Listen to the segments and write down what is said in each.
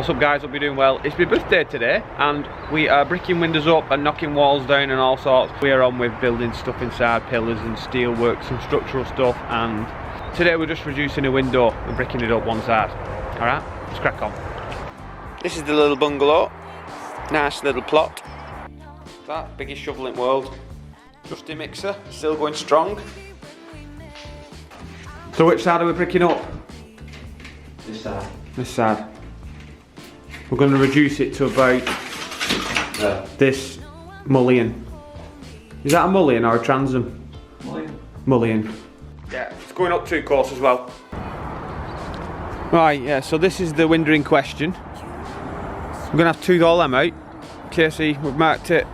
What's up guys, hope you're doing well. It's my birthday today and we are bricking windows up and knocking walls down and all sorts. We're on with building stuff inside, pillars and steel work, some structural stuff, and today we're just reducing a window and bricking it up one side. Alright, let's crack on. This is the little bungalow. Nice little plot. That biggest shovel in the world. Trusty mixer, still going strong. So which side are we bricking up? This side. This side. We're going to reduce it to about this mullion. Is that a mullion or a transom? Mullion. Mullion. Yeah, it's going up 2 course as well. Right, yeah, so this is the window in question. We're going to have to tooth all them out. Casey, we've marked it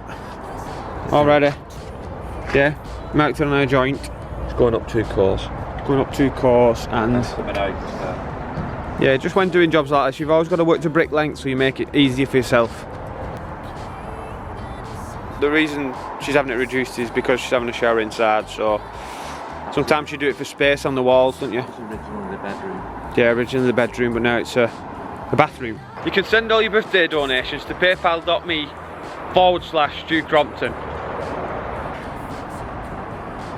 already. Yeah, marked it on our joint. It's going up 2 course. Going up 2 course and... That's coming out. Yeah, just when doing jobs like this, you've always got to work to brick length so you make it easier for yourself. The reason she's having it reduced is because she's having a shower inside, so sometimes you do it for space on the walls, don't you? It's originally the bedroom. Yeah, originally the bedroom, but now it's a bathroom. You can send all your birthday donations to paypal.me/stucrompton.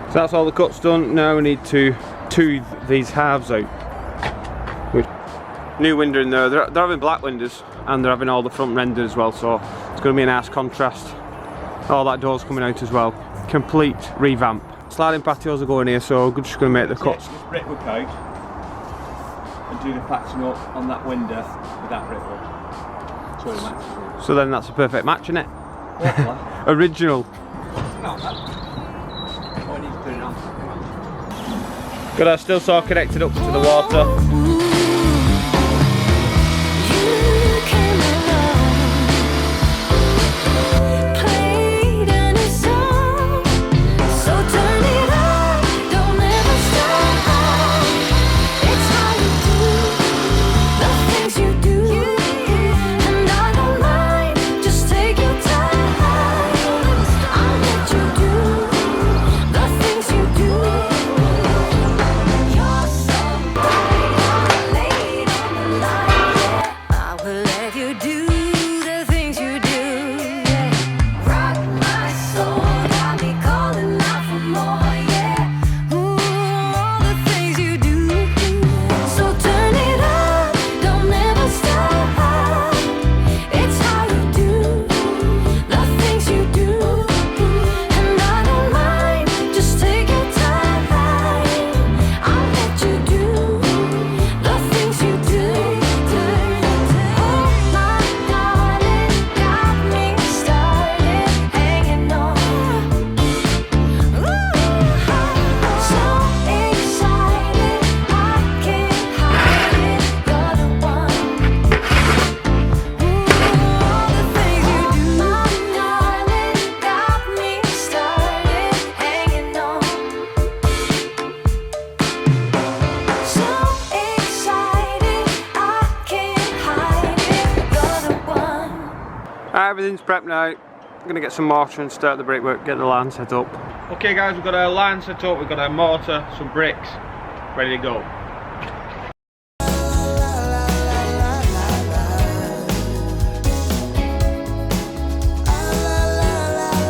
So that's all the cuts done. Now we need to tooth these halves out. New window in there. They're having black windows and they're having all the front rendered as well, so it's going to be a nice contrast. All that door's coming out as well. Complete revamp. Sliding patios are going here, so we're just going to make the cuts. Just brickwork out and do the patching up on that window with that brickwork. So it matches. So then that's a perfect match, isn't it? Original. No, I need to put it on. Got our still saw connected up to the water. Everything's prepped now. I'm going to get some mortar and start the brickwork, get the line set up. Okay guys, we've got our line set up, we've got our mortar, some bricks, ready to go.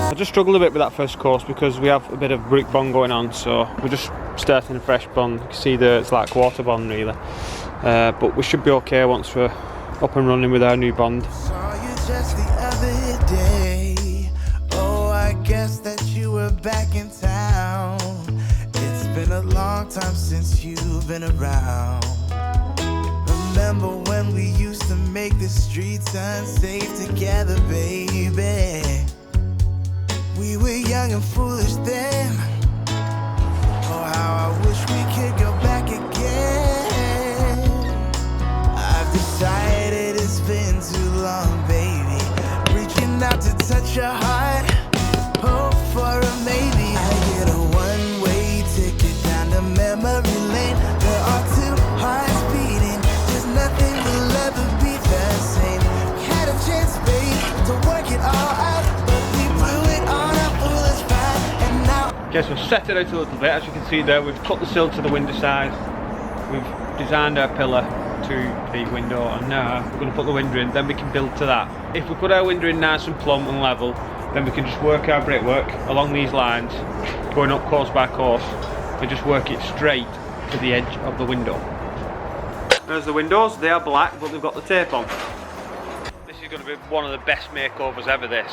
I just struggled a bit with that first course because we have a bit of brick bond going on, so we're just starting a fresh bond. You can see that it's like water bond really, but we should be okay once we're up and running with our new bond. Just the other day, oh, I guess that you were back in town. It's been a long time since you've been around. Remember when we used to make the streets unsafe together, baby? We were young and foolish then. Oh, how I wish we could go back again. I've decided it's been too long, baby. Out to touch your heart, hope for a maybe. I get a one-way ticket down to memory lane. There are 2 hearts beating, there's nothing will ever be the same. We had a chance, babe, to work it all out, but we blew it on a foolish ride, and now. Okay, so we've set it out a little bit. As you can see there, we've cut the sill to the window side, we've designed our pillar, 2-feet window, and now we're going to put the window in, then we can build to that. If we put our window in nice and plumb and level, then we can just work our brickwork along these lines, going up course by course, and just work it straight to the edge of the window. There's the windows. They are black, but they've got the tape on. This is going to be one of the best makeovers ever, this.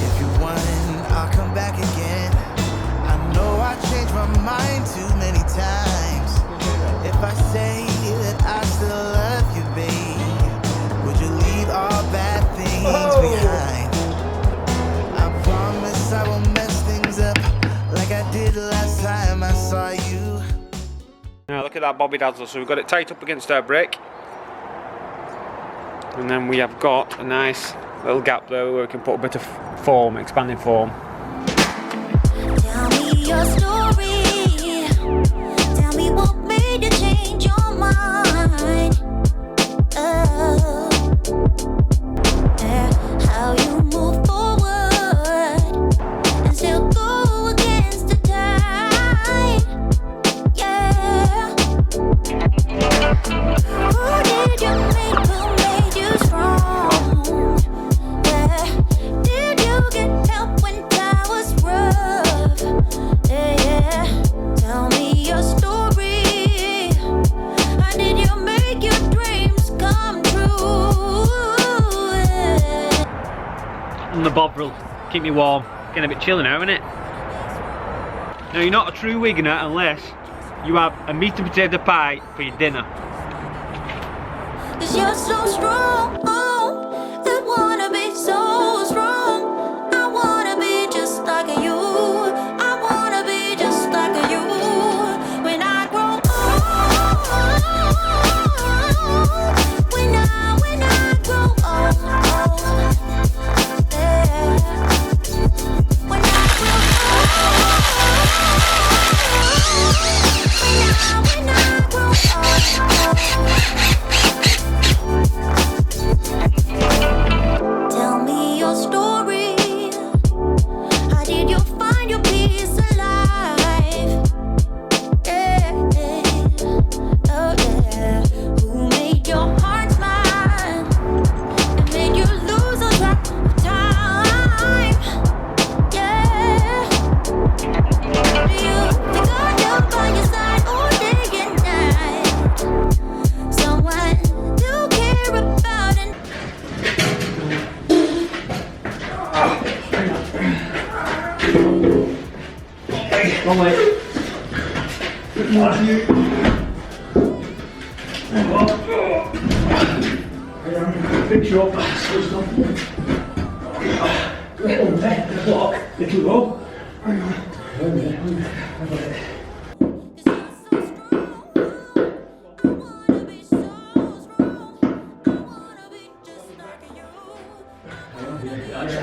If you want, I'll come back again. I know I changed my mind too many times. If I say that I still love you, babe, would you leave all bad things behind? I promise I won't mess things up like I did last time I saw you. Now look at that Bobby Dazzler. So we've got it tight up against our brick, and then we have got a nice little gap there where we can put a bit of foam, expanding foam. Tell me your story. Tell me what made you change your mind. Oh, yeah. How you move forward and still go against the tide. Yeah. Who did you make? Who made you strong? Yeah. Did you get help when that was rough? Yeah, yeah. Tell me your story. How did you make your dreams come true? And the bovril, keep me warm. Getting a bit chilly now, isn't it? Now you're not a true Wiganer unless you have a meat and potato pie for your dinner. 'Cause you're so strong. I wanna be so strong. I wanna be just like you. I wanna be just like you. When I grow old. When I grow old. Yeah. When I grow old. When I grow old. Tell me your story. How did you find your peace of life? Yeah, oh yeah. Who made your heart smile and made you lose on track of time? Yeah. Do you think I'd help by your side all day and night? Someone to care about and Long way. Fix you up. Little bit, block, little rope. Hang on.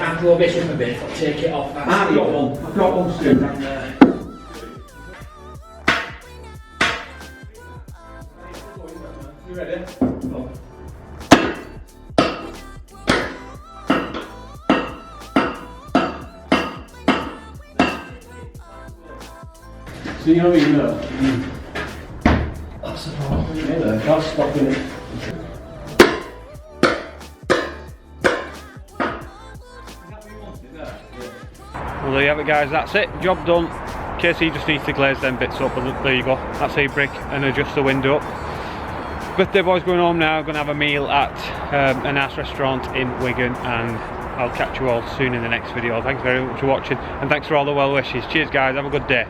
I'll blow this up a bit, I'll take it off. I've got one screw down there. You ready? Go. So you know what you know? That's the problem. Yeah, that's stopping it. Well, there you have it, guys. That's it. Job done. KC just needs to glaze them bits up, and there you go. That's a brick and adjust the window up. Birthday boy's going home now. Going to have a meal at a nice restaurant in Wigan, and I'll catch you all soon in the next video. Thanks very much for watching, and thanks for all the well wishes. Cheers, guys. Have a good day.